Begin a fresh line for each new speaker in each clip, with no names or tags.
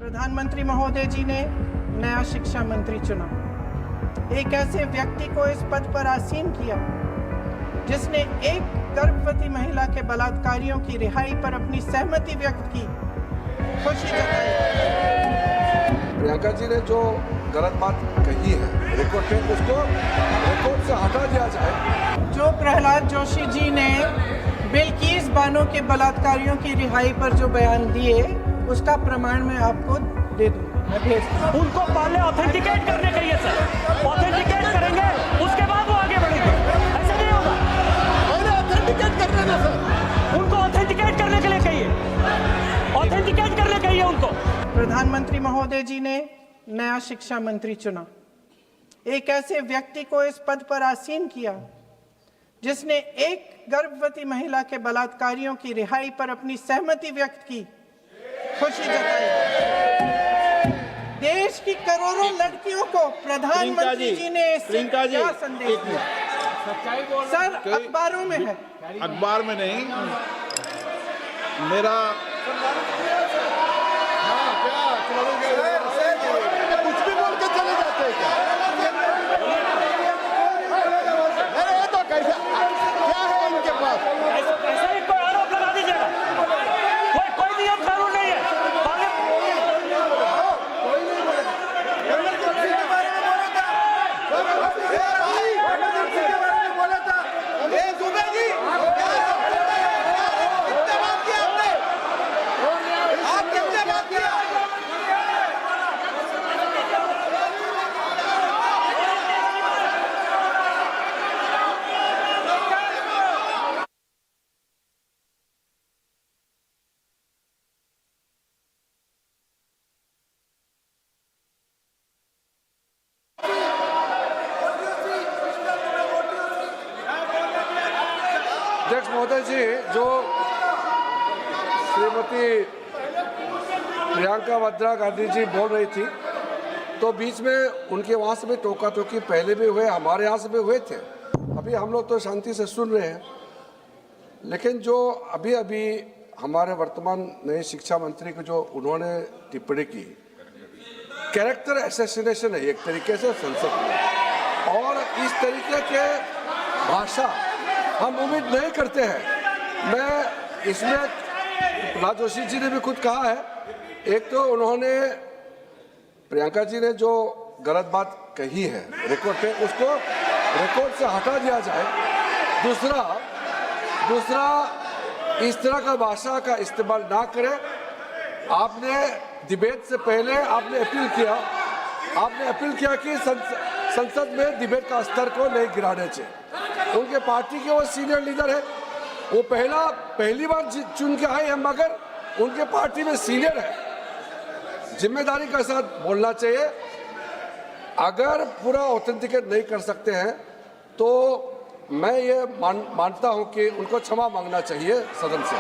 प्रधानमंत्री महोदय जी ने नया शिक्षा मंत्री चुना। एक ऐसे व्यक्ति को इस पद पर आसीन किया जिसने एक गर्भवती महिला के बलात्कारियों की रिहाई पर अपनी सहमति व्यक्त की, खुशी जताई।
प्रियंका जी ने जो गलत बात कही है रिकॉर्ड पे, उसको रिकॉर्ड से हटा दिया जाए।
जो प्रहलाद जोशी जी ने बिल्किस बानो के बलात्कारियों की रिहाई पर जो बयान दिए, उसका प्रमाण मैं आपको दे दूंगा, मैं भेज दूंगा।
उनको पहले ऑथेंटिकेट करने के लिए सर, ऑथेंटिकेट करेंगे उसके बाद वो आगे बढ़ेंगे, ऐसा नहीं होगा।
पहले ऑथेंटिकेट करने ना सर,
उनको ऑथेंटिकेट करने के लिए कहिए, ऑथेंटिकेट करने कहिए उनको।
प्रधानमंत्री महोदय जी ने नया शिक्षा मंत्री चुना। एक ऐसे व्यक्ति को इस पद पर आसीन किया जिसने एक गर्भवती महिला के बलात्कारियों की रिहाई पर अपनी सहमति व्यक्त की, खुशी जताई। देश की करोड़ों लड़कियों को प्रधानमंत्री जी ने क्या संदेश दिया? सर, अखबारों में है।
अखबार में नहीं, मेरा कुछ भी बोल के चले जाते हैं क्या? अरे ये तो कैसा क्या है इनके पास?
ऐसा ही कोई आरोप लगा दीजिएगा, कोई नियम कानून नहीं है।
अध्यक्ष महोदय जी, जो श्रीमती प्रियंका वाड्रा गांधी जी बोल रही थी, तो बीच में उनके वहाँ से भी टोका टोकी पहले भी हुए, हमारे यहाँ से भी हुए थे। अभी हम लोग तो शांति से सुन रहे हैं, लेकिन जो अभी अभी हमारे वर्तमान नए शिक्षा मंत्री को जो उन्होंने टिप्पणी की, कैरेक्टर असैसिनेशन है एक तरीके से संसद में, और इस तरीके के भाषा हम उम्मीद नहीं करते हैं। मैं इसमें प्रहलाद जोशी जी ने भी खुद कहा है, एक तो उन्होंने प्रियंका जी ने जो गलत बात कही है रिकॉर्ड पे, उसको रिकॉर्ड से हटा दिया जाए। दूसरा इस तरह का भाषा का इस्तेमाल ना करें। आपने डिबेट से पहले आपने अपील किया कि संसद में डिबेट का स्तर को नहीं गिराने चाहिए। उनके पार्टी के वो सीनियर लीडर है, वो पहली बार चुन के आए हैं, मगर उनके पार्टी में सीनियर है, जिम्मेदारी के साथ बोलना चाहिए। अगर पूरा ऑथेंटिकेट नहीं कर सकते हैं तो मैं ये मानता हूं कि उनको क्षमा मांगना चाहिए सदन से।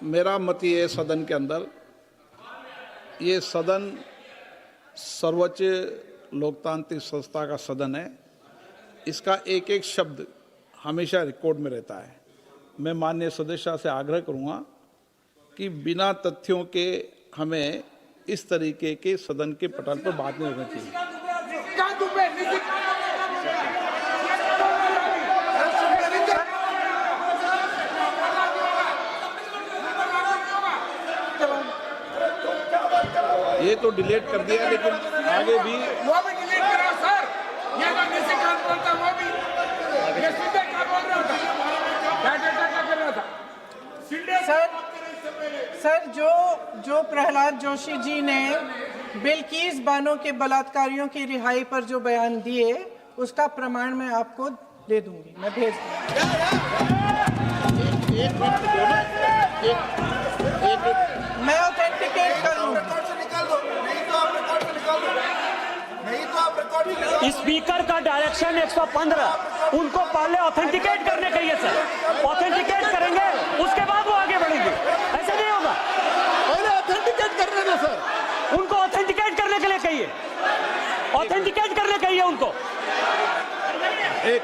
मेरा मत ये सदन के अंदर, ये सदन सर्वोच्च लोकतांत्रिक संस्था का सदन है, इसका एक एक शब्द हमेशा रिकॉर्ड में रहता है। मैं माननीय सदस्य से आग्रह करूंगा कि बिना तथ्यों के हमें इस तरीके के सदन के पटल पर बात नहीं होनी चाहिए। ये तो डिलीट कर दिया, लेकिन आगे भी
वो भी डिलीट करा सर। ये तो किसी का बोलता, वो भी ये सीधे क्या बोल रहा था, क्या डेटा क्या कर रहा था
सर, जो प्रहलाद जोशी जी ने बिल्किस बानो के बलात्कारियों की रिहाई पर जो बयान दिए, उसका प्रमाण मैं आपको दे दूंगी, मैं भेज दूंगा। मैं ऑथेंटिकेट कर लूंगा।
स्पीकर का डायरेक्शन 115, उनको पहले ऑथेंटिकेट करने के लिए सर, ऑथेंटिकेट करेंगे उसके बाद वो आगे बढ़ेंगे, ऐसा नहीं होगा।
पहले ऑथेंटिकेट करने ना सर,
उनको ऑथेंटिकेट करने के लिए कहिए, ऑथेंटिकेट करने कहिए उनको।
एक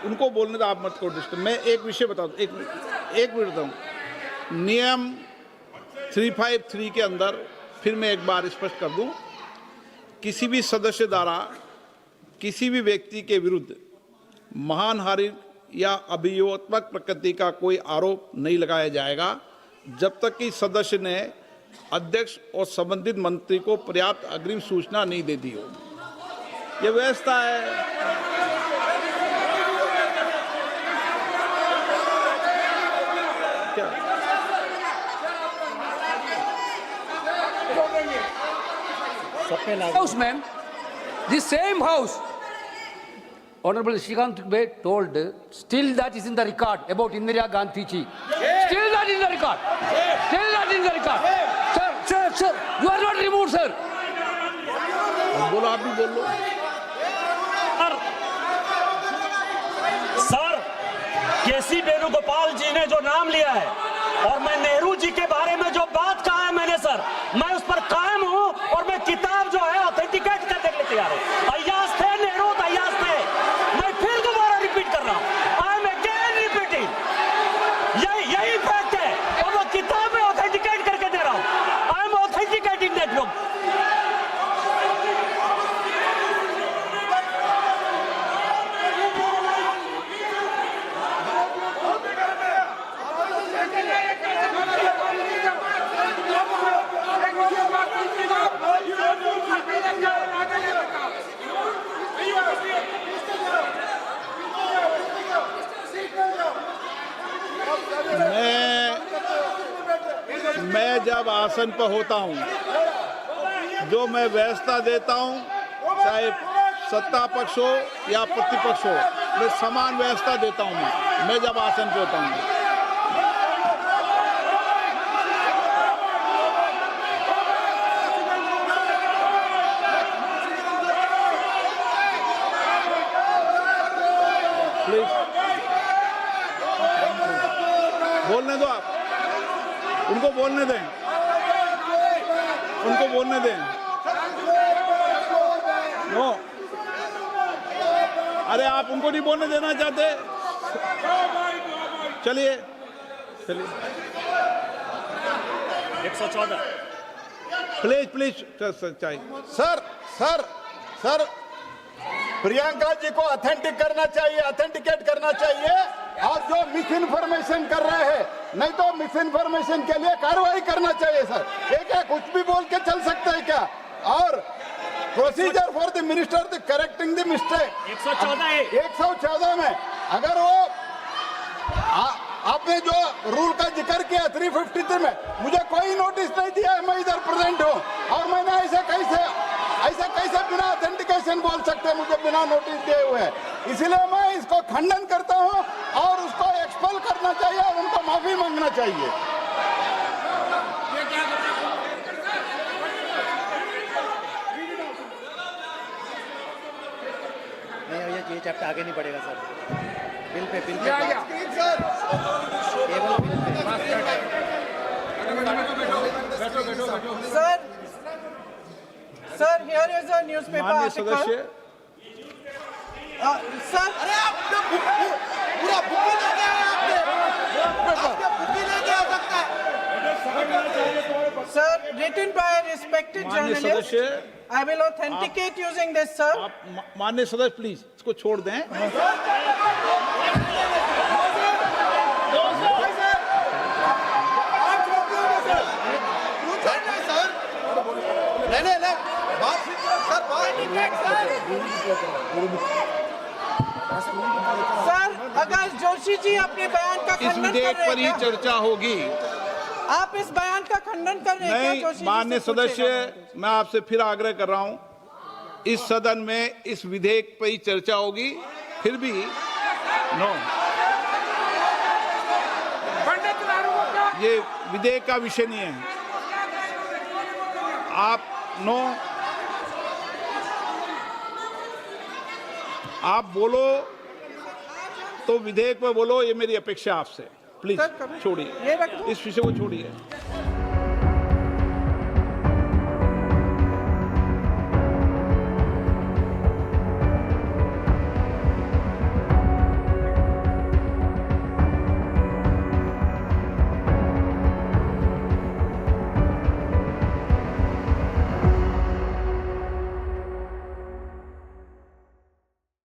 उनको बोलने दो, आप मत को डिस्टर्ब। मैं एक विषय बता दूं, एक मिनट बताऊं। नियम 353 के अंदर फिर मैं एक बार स्पष्ट कर दूं, किसी भी सदस्य द्वारा किसी भी व्यक्ति के विरुद्ध मानहानि या अभियोगात्मक प्रकृति का कोई आरोप नहीं लगाया जाएगा जब तक कि सदस्य ने अध्यक्ष और संबंधित मंत्री को पर्याप्त अग्रिम सूचना नहीं दे दी हो। यह व्यवस्था है।
House, ma'am, the same house, Honorable Shrikant Dubey told, still that is in the record about Indira Gandhi ji. Still that is in the record. Still that is in the record. Sir, you are not removed, sir.
बोलो, आप भी बोल लो।
Sir, केसी वेणुगोपाल जी ने जो नाम लिया है और मैं नेहरू जी के बारे में जो बात कहा है मैंने, सर, मैं उस पर कायम हूं और मैं किताब जो है ऑथेंटिकेट करने के लिए तैयार हूं। अय्याज थे नेहरू, अय्याज थे। मैं फिर दोबारा रिपीट कर रहा हूं, आई एम अगेन रिपीटिंग। यही फैक्ट है और वो किताब में ऑथेंटिकेट करके दे रहा हूं। I am authenticating that book.
मैं जब आसन पर होता हूं, जो मैं व्यवस्था देता हूं, चाहे सत्ता पक्ष हो या प्रतिपक्ष हो, मैं समान व्यवस्था देता हूं। मैं जब आसन पर होता हूं, प्लीज बोलने दो, आप उनको बोलने दें, उनको बोलने दें। नो, अरे आप उनको नहीं बोलने देना चाहते? चलिए चलिए,
114।
प्लीज चाहिए।
सर प्रियंका जी को ऑथेंटिक करना चाहिए, ऑथेंटिकेट करना चाहिए। और जो मिस इन्फॉर्मेशन कर रहे हैं, नहीं तो मिस इन्फॉर्मेशन के लिए कार्रवाई करना चाहिए। सर ये क्या कुछ भी बोल के चल सकते हैं क्या? और procedure for the minister the correcting the mistake 114 में अगर वो आपने जो रूल का जिक्र किया 353 में, मुझे कोई नोटिस नहीं दिया है, मैं इधर प्रेजेंट हूँ और मैंने ऐसे कैसे बिना ऑथेंटिकेशन बोल सकते हैं मुझे बिना नोटिस दिए हुए। इसलिए मैं इसको खंडन करता हूँ और उसको एक्सपेल करना चाहिए और उनको माफी मांगना चाहिए।
ये चैप्टर आगे नहीं बढ़ेगा sir. Bill pay
Sir, here is a newspaper
माननीय
article.
सदस्य,
Sir,
अरे आप पूरा बुक ही लेके आए, आपने बुक ही लेके आ सकता है।
sir, written by a respected
माननीय
journalist.
सदस्य,
I will authenticate using this, sir.
आप माननीय सदस्य प्लीज इसको छोड़ दें।
सर, अगर जोशी जी अपने बयान का
इस
खंडन कर
विधेयक
रहे
पर ही
हैं क्या?
चर्चा होगी।
आप इस बयान का खंडन कर रहे हैं क्या?
नहीं,
जोशी जी
माननीय
से पूछेगा।
सदस्य, मैं आपसे फिर आग्रह कर रहा हूं, इस सदन में इस विधेयक पर ही चर्चा होगी। फिर भी नो, ये विधेयक का विषय नहीं है। आप नो, आप बोलो तो विधेयक पर बोलो, ये मेरी अपेक्षा आपसे। प्लीज
सर, कभी-
छोड़िए,
ये रख दो।
इस विषय को छोड़िए।